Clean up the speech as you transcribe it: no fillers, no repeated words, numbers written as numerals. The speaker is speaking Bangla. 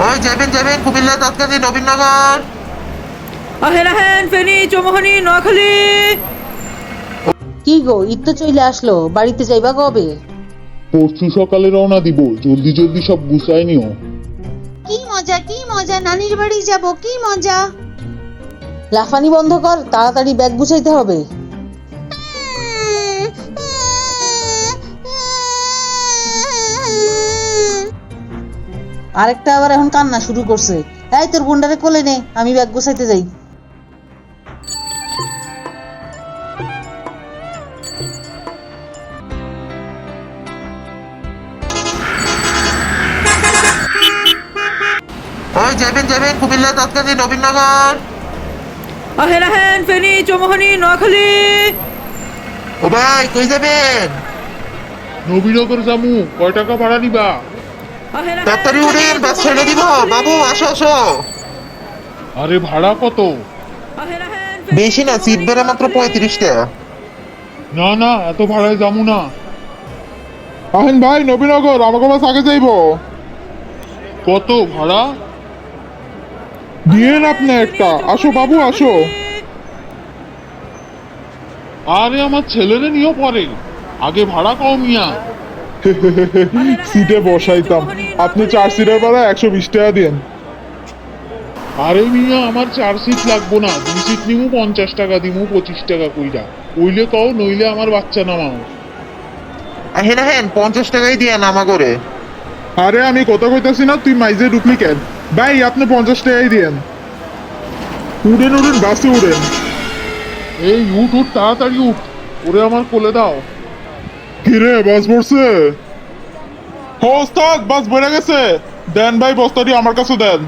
ওই যাবেন যাবেন কুমিল্লা তৎকালীন নবীনগর। আহেন আহেন ফেনী চৌমোহনী নোয়াখালী। কি গো, ঈদ তো চলে আসলো, বাড়িতে যাইবা কবে? পরশু সকালে রওনা দিব, জলদি জলদি সব গুছাই নিও। কি মজা কি মজা, নানির বাড়ি যাব, কি মজা। লাফানি বন্ধ কর, তাড়াতাড়ি ব্যাগ গুছাইতে হবে। আরেকটা আবার এখন কান্না শুরু করছে। এই তোর বোনটারে কোলে নে, আমি ব্যাগ গুছাইতে যাই। ওই যাবেন যাবেন কুমিল্লা তৎকালীন নবীনগর। আহেন আহেন ফেনী চৌমোহনী নোয়াখালী। ও ভাই কই যাবেন? নবীনগর জামু, কয় টাকা ভাড়া নিবা? আহেন আহেন তাড়াতাড়ি উঠেন, বাস ছেড়ে দিব। বাবু আসো আসো। আরে ভাড়া কত? আহেন আহেন বেশি না, সিট ভাড়া মাত্র 35 টাকা। না না, এত ভাড়ায় যামু না। আহেন ভাই, নবীনগর আমাকে বাস আগে যাইব। কত ভাড়া? দিয়েন আপনি একটা। আসো বাবু আসো। আরে আমার ছেলেরে নিয়েও পরে, আগে ভাড়া কও মিয়া। সিটে বসাইতাম, আপনি 4 সিটের ভাড়া 120 টাকা দেন। আরে মিয়া, আমার 4 সিট লাগবো না, 2 সিট নিমু, 50 টাকা দিমু, 25 টাকা কইরা। কইলে কও, নইলে আমার বাচ্চা নামাও। আহেন আহেন 50 টাকাই দিয়ে নামা করে। আরে আমি কথা কইতাছি না, তুই মাইজে ঢুকলি কেন? ভাই আপনি 50 টাকাই দিয়েন। উড়েন উড়েন, বাসে উড়েন। এই উঠ উঠ, তাড়াতাড়ি উঠ, ওরে আমার কোলে দাও। কিরে, বাস পড়ছে? ওস্তাদ, বাস বেড়ে গেছে। দেন ভাই, বস্তাটি আমার কাছে দেন।